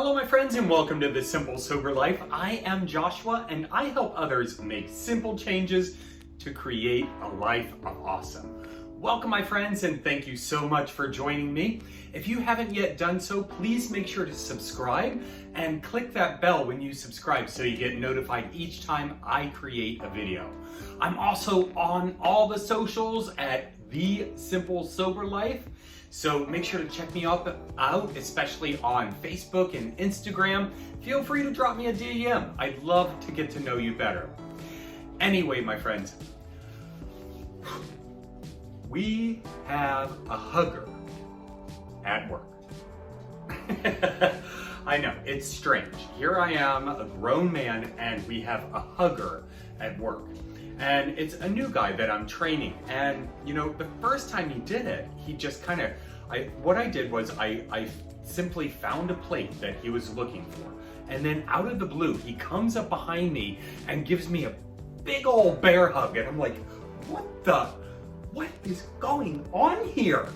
Hello my friends and welcome to The Simple Sober Life. I am Joshua and I help others make simple changes to create a life of awesome. Welcome my friends and thank you so much for joining me. If you haven't yet done so, please make sure to subscribe and click that bell when you subscribe so you get notified each time I create a video. I'm also on all the socials at The Simple Sober Life. So make sure to check me out, especially on Facebook and Instagram. Feel free to drop me a DM. I'd love to get to know you better. Anyway, my friends, we have a hugger at work. I know, it's strange. Here I am, a grown man, and we have a hugger at work. And it's a new guy that I'm training. And you know, the first time he did it, he just kind of, what I did was I simply found a plate that he was looking for. And then out of the blue, he comes up behind me and gives me a big old bear hug. And I'm like, what is going on here?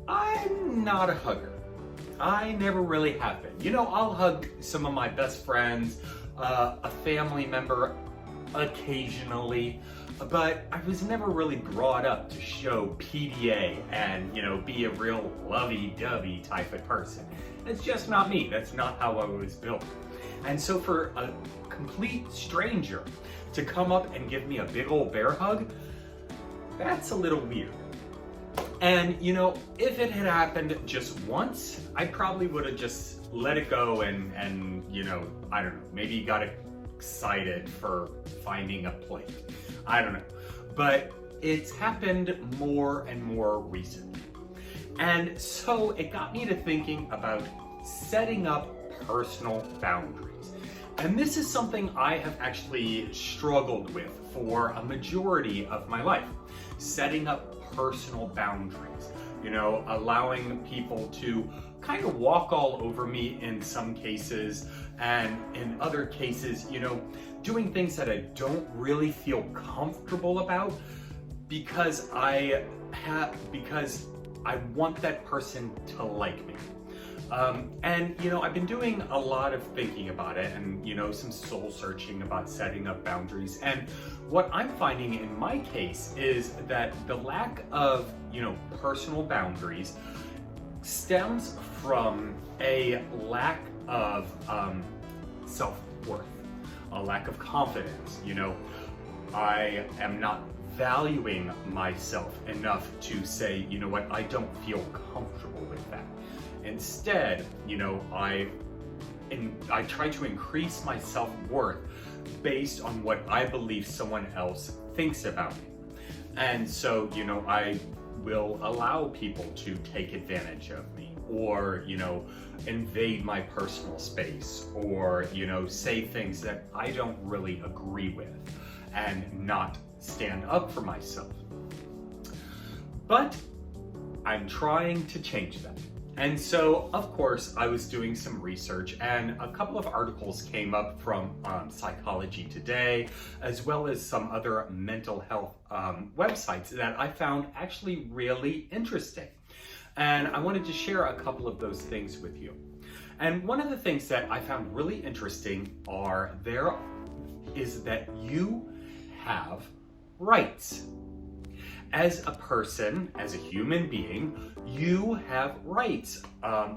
I'm not a hugger. I never really have been. You know, I'll hug some of my best friends, a family member, occasionally, but I was never really brought up to show PDA and, you know, be a real lovey-dovey type of person. It's just not me. That's not how I was built. And so for a complete stranger to come up and give me a big old bear hug, that's a little weird. And, you know, if it had happened just once, I probably would have just let it go and, you know, I don't know, maybe got excited for finding a plate. I don't know. But it's happened more and more recently. And so it got me to thinking about setting up personal boundaries. And this is something I have actually struggled with for a majority of my life. Setting up personal boundaries. You know, allowing people to kind of walk all over me in some cases, and in other cases, you know, doing things that I don't really feel comfortable about because I want that person to like me. And you know, I've been doing a lot of thinking about it and, you know, some soul searching about setting up boundaries. And what I'm finding in my case is that the lack of, you know, personal boundaries stems from a lack of self-worth, a lack of confidence. You know, I am not valuing myself enough to say, you know what, I don't feel comfortable with that. Instead, you know, I try to increase my self-worth based on what I believe someone else thinks about me. And so, you know, I will allow people to take advantage of me, or, you know, invade my personal space, or, you know, say things that I don't really agree with and not stand up for myself. But I'm trying to change that. And so, of course, I was doing some research and a couple of articles came up from Psychology Today, as well as some other mental health websites that I found actually really interesting. And I wanted to share a couple of those things with you. And one of the things that I found really interesting is that you have rights. As a person, as a human being, you have rights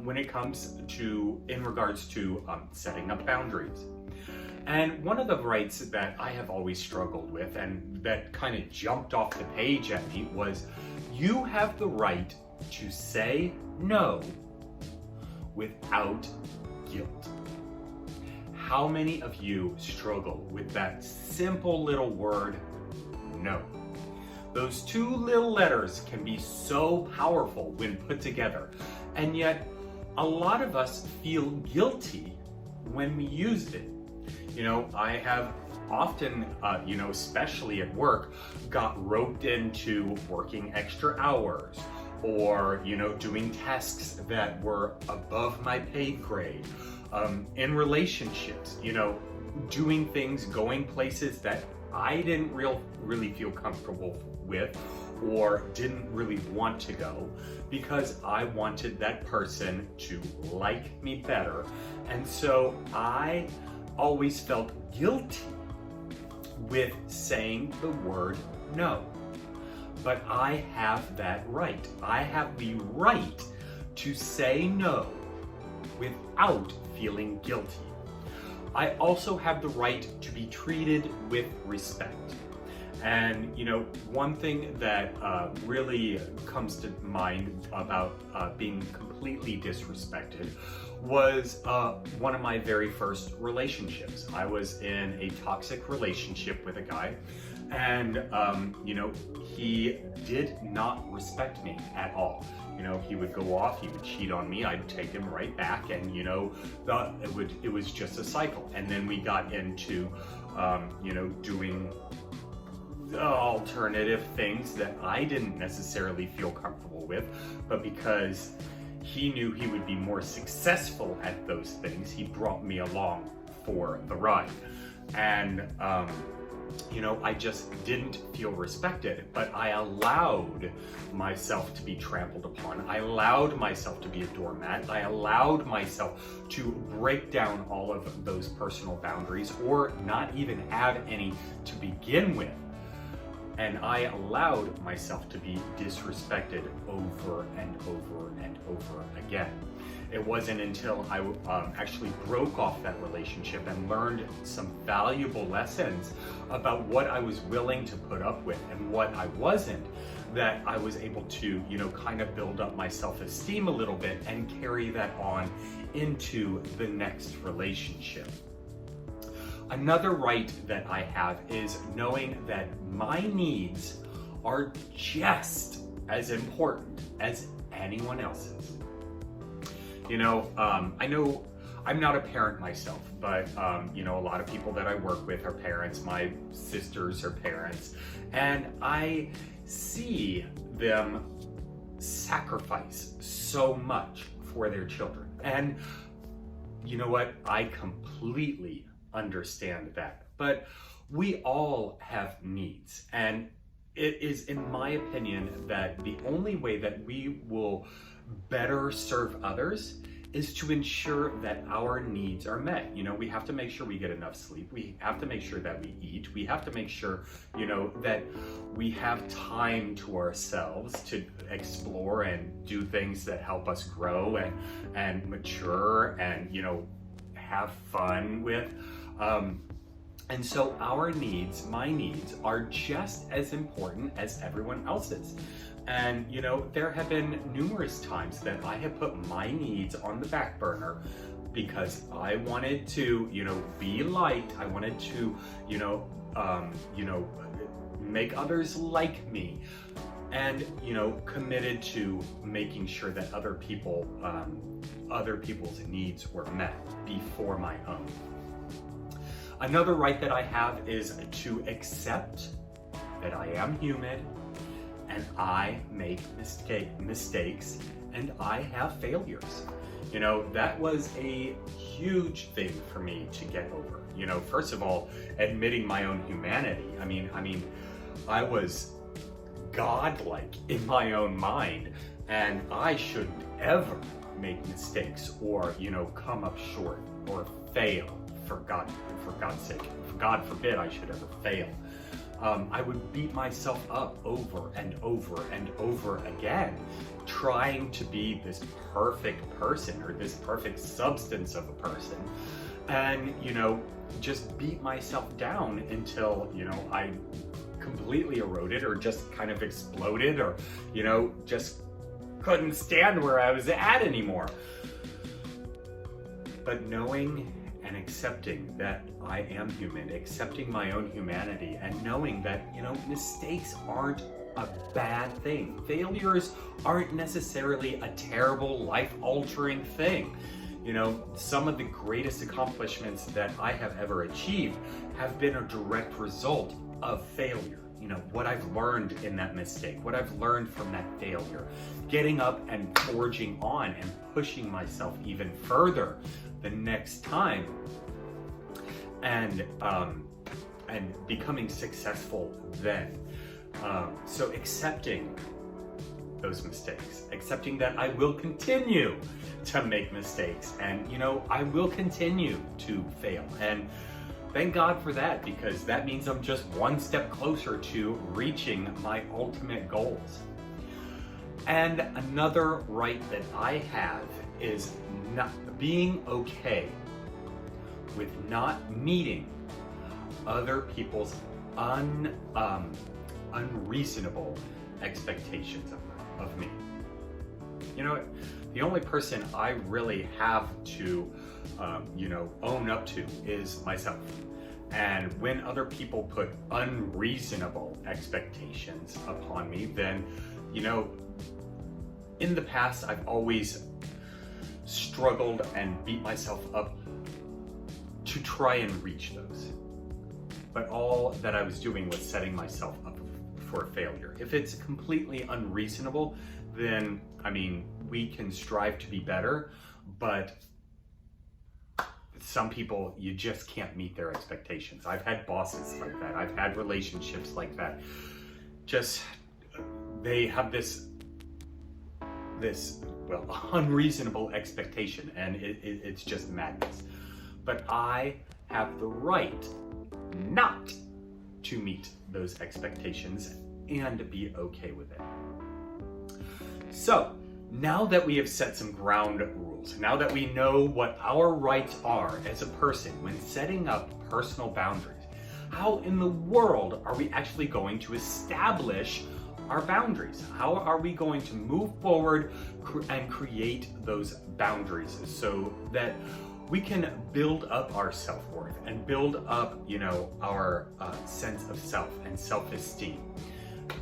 when it comes to, in regards to setting up boundaries. And one of the rights that I have always struggled with and that kind of jumped off the page at me was, you have the right to say no without guilt. How many of you struggle with that simple little word, no? Those two little letters can be so powerful when put together, and yet a lot of us feel guilty when we use it. You know, I have often, you know, especially at work, got roped into working extra hours, or, you know, doing tasks that were above my pay grade. In relationships, you know, doing things, going places that I didn't really feel comfortable with, or didn't really want to go because I wanted that person to like me better. And so I always felt guilty with saying the word no. But I have that right. I have the right to say no without feeling guilty. I also have the right to be treated with respect. And one thing that really comes to mind about being completely disrespected was one of my very first relationships. I was in a toxic relationship with a guy, and he did not respect me at all. He would go off, he would cheat on me, I'd take him right back, and it was just a cycle. And then we got into doing alternative things that I didn't necessarily feel comfortable with, but because he knew he would be more successful at those things, he brought me along for the ride. And I just didn't feel respected, but I allowed myself to be trampled upon. I allowed myself to be a doormat. I allowed myself to break down all of those personal boundaries, or not even have any to begin with. And I allowed myself to be disrespected over and over and over again. It wasn't until I actually broke off that relationship and learned some valuable lessons about what I was willing to put up with and what I wasn't, that I was able to, kind of build up my self-esteem a little bit and carry that on into the next relationship. Another right that I have is knowing that my needs are just as important as anyone else's. I know I'm not a parent myself, but a lot of people that I work with are parents. My sisters are parents, and I see them sacrifice so much for their children. And you know what? I completely understand that. But we all have needs, and it is, in my opinion, that the only way that we will better serve others is to ensure that our needs are met. We have to make sure we get enough sleep. We have to make sure that we eat. We have to make sure, that we have time to ourselves to explore and do things that help us grow and mature and, have fun with. And so our needs, my needs, are just as important as everyone else's. And there have been numerous times that I have put my needs on the back burner because I wanted to, be liked. I wanted to, make others like me, and committed to making sure that other people's needs were met before my own. Another right that I have is to accept that I am human, and I make mistakes, and I have failures. That was a huge thing for me to get over. First of all, admitting my own humanity. I mean, I was godlike in my own mind, and I shouldn't ever make mistakes or, come up short or fail. For God's sake, God forbid I should ever fail. I would beat myself up over and over and over again, trying to be this perfect person or this perfect substance of a person, and just beat myself down until I completely eroded or just kind of exploded, or just couldn't stand where I was at anymore. But knowing and accepting that I am human, accepting my own humanity, and knowing that, mistakes aren't a bad thing. Failures aren't necessarily a terrible, life-altering thing. Some of the greatest accomplishments that I have ever achieved have been a direct result of failure. What I've learned in that mistake, what I've learned from that failure, getting up and forging on and pushing myself even further the next time, and becoming successful then. So accepting those mistakes, accepting that I will continue to make mistakes, and I will continue to fail, and thank God for that, because that means I'm just one step closer to reaching my ultimate goals. And another right that I have is not being okay with not meeting other people's unreasonable expectations of me. The only person I really have to, own up to is myself. And when other people put unreasonable expectations upon me, then, in the past, I've always struggled and beat myself up to try and reach those. But all that I was doing was setting myself up for failure. If it's completely unreasonable, then, we can strive to be better, but some people, you just can't meet their expectations. I've had bosses like that. I've had relationships like that. Just, they have this unreasonable expectation, and it's just madness. But I have the right not to meet those expectations and be okay with it. So, now that we have set some ground rules, now that we know what our rights are as a person when setting up personal boundaries, how in the world are we actually going to establish our boundaries? How are we going to move forward and create those boundaries so that we can build up our self-worth and build up, our sense of self and self-esteem?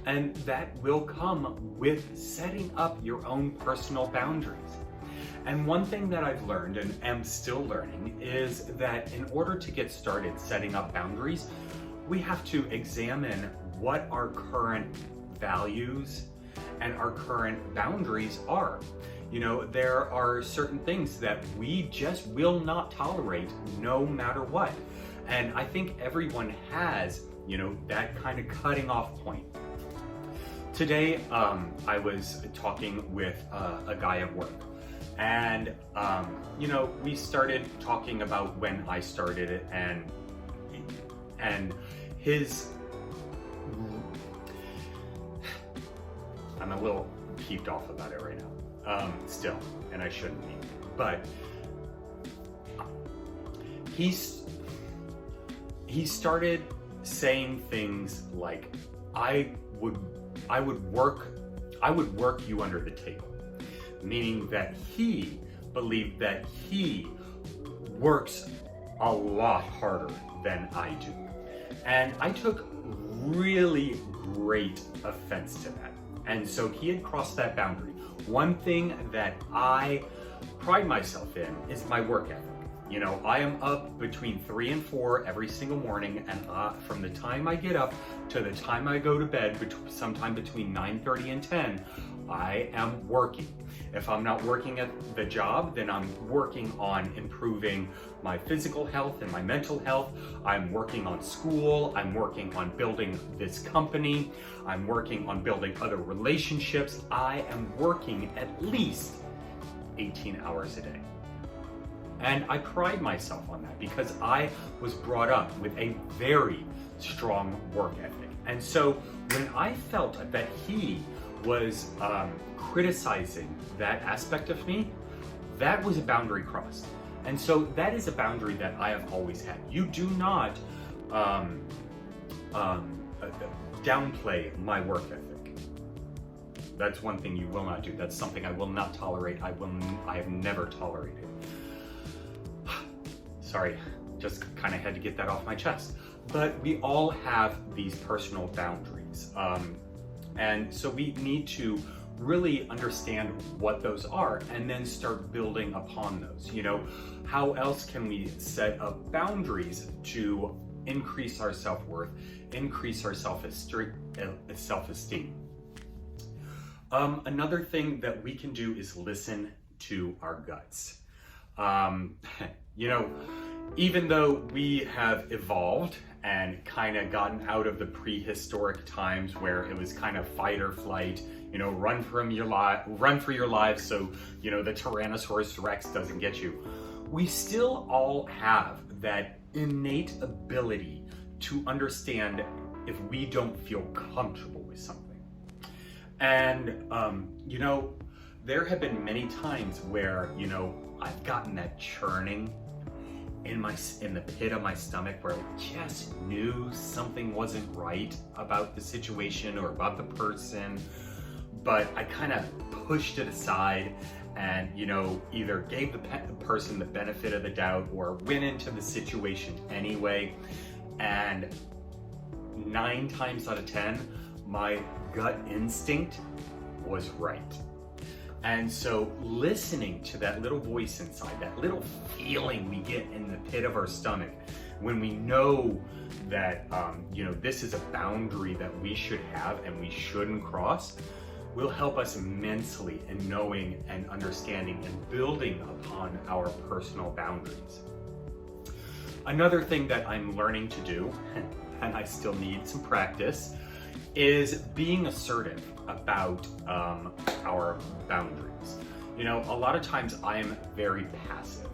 And that will come with setting up your own personal boundaries. And one thing that I've learned and am still learning is that in order to get started setting up boundaries, we have to examine what our current values and our current boundaries are. There are certain things that we just will not tolerate no matter what. And I think everyone has, that kind of cutting off point. Today, I was talking with a guy at work, and, we started talking about when I started it, and his, I'm a little peeved off about it right now, still, and I shouldn't be, but he started saying things like, I would work you under the table, meaning that he believed that he works a lot harder than I do. And I took really great offense to that. And so he had crossed that boundary. One thing that I pride myself in is my work ethic. I am up between 3 and 4 every single morning, and from the time I get up to the time I go to bed, sometime between 9:30 and 10, I am working. If I'm not working at the job, then I'm working on improving my physical health and my mental health. I'm working on school. I'm working on building this company. I'm working on building other relationships. I am working at least 18 hours a day. And I pride myself on that because I was brought up with a very strong work ethic. And so when I felt that he was criticizing that aspect of me, that was a boundary crossed. And so that is a boundary that I have always had. You do not downplay my work ethic. That's one thing you will not do. That's something I will not tolerate. I have never tolerated. Sorry, just kind of had to get that off my chest. But we all have these personal boundaries. And so we need to really understand what those are and then start building upon those. How else can we set up boundaries to increase our self-worth, increase our self-esteem? Another thing that we can do is listen to our guts. Even though we have evolved and kind of gotten out of the prehistoric times where it was kind of fight or flight, run for your lives so, the Tyrannosaurus Rex doesn't get you. We still all have that innate ability to understand if we don't feel comfortable with something. And, there have been many times where, I've gotten that churning in the pit of my stomach where I just knew something wasn't right about the situation or about the person, but I kind of pushed it aside and, either gave the person the benefit of the doubt or went into the situation anyway. And 9 times out of 10, my gut instinct was right. And so listening to that little voice inside, that little feeling we get in the pit of our stomach when we know that, this is a boundary that we should have and we shouldn't cross, will help us immensely in knowing and understanding and building upon our personal boundaries. Another thing that I'm learning to do, and I still need some practice, is being assertive about our boundaries. A lot of times I am very passive.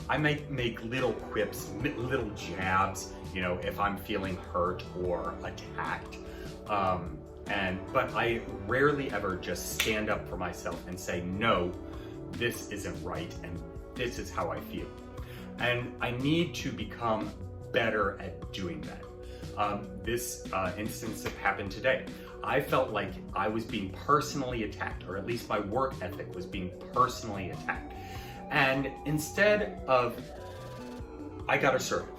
I might make little quips, little jabs, if I'm feeling hurt or attacked. But I rarely ever just stand up for myself and say, no, this isn't right and this is how I feel. And I need to become better at doing that. This instance that happened today, I felt like I was being personally attacked, or at least my work ethic was being personally attacked. And instead of, I got assertive.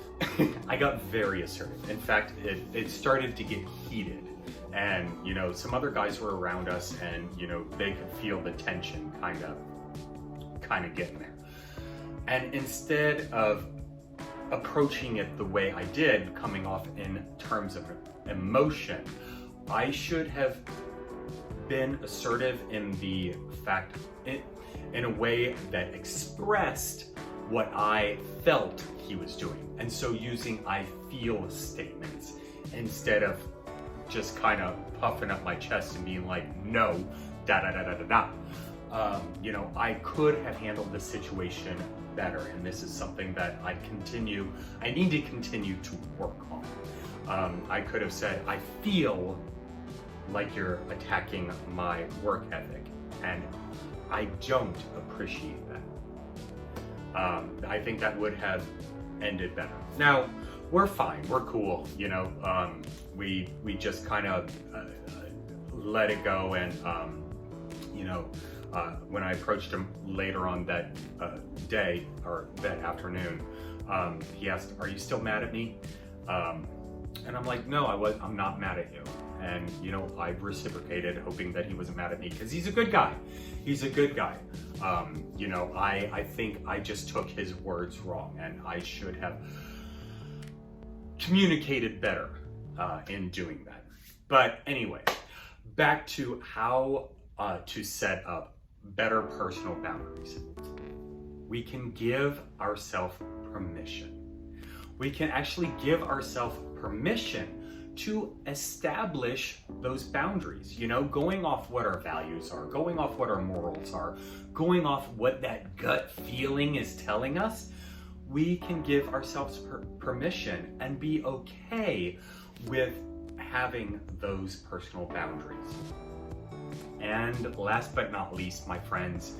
I got very assertive. In fact, it started to get heated. And, some other guys were around us and, they could feel the tension kind of getting there. And instead of approaching it the way I did, coming off in terms of emotion, I should have been assertive in the fact, in a way that expressed what I felt he was doing. And so using I feel statements instead of just kind of puffing up my chest and being like, no, da da da da da da. I could have handled the situation better, and this is something that I need to continue to work on. I could have said, I feel like you're attacking my work ethic, and I don't appreciate that. I think that would have ended better. Now, we're fine, we're cool, we just kind of let it go, and when I approached him later on that day, or that afternoon, he asked, are you still mad at me? And I'm like, no, I'm not mad at you. And, I reciprocated, hoping that he wasn't mad at me, because he's a good guy. He's a good guy. I think I just took his words wrong, and I should have communicated better in doing that. But anyway, back to how to set up better personal boundaries. We can give ourselves permission. We can actually give ourselves permission to establish those boundaries, going off what our values are, going off what our morals are, going off what that gut feeling is telling us. We can give ourselves permission and be okay with having those personal boundaries. And last but not least, my friends,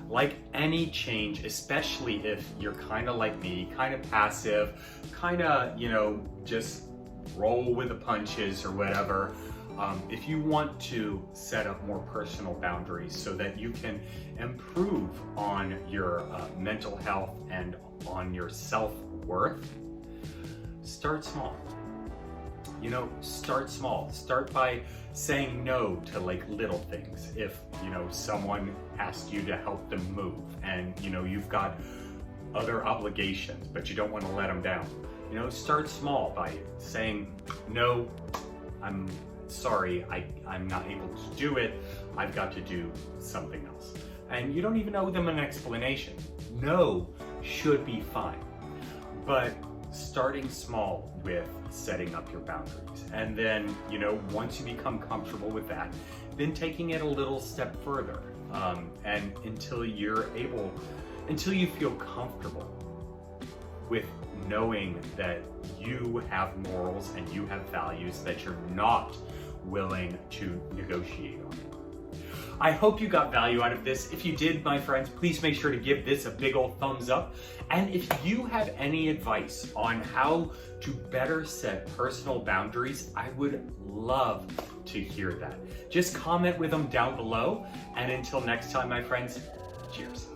like any change, especially if you're kind of like me, kind of passive, kind of, just roll with the punches or whatever, if you want to set up more personal boundaries so that you can improve on your mental health and on your self-worth, start small. Start small. Start by saying no to little things. If, someone asks you to help them move and, you've got other obligations, but you don't want to let them down, start small by saying, no, I'm sorry, I'm not able to do it. I've got to do something else. And you don't even owe them an explanation. No should be fine. But starting small with setting up your boundaries. And then, once you become comfortable with that, then taking it a little step further. And until you feel comfortable with knowing that you have morals and you have values that you're not willing to negotiate on. I hope you got value out of this. If you did, my friends, please make sure to give this a big old thumbs up. And if you have any advice on how to better set personal boundaries, I would love to hear that. Just comment with them down below. And until next time, my friends, cheers.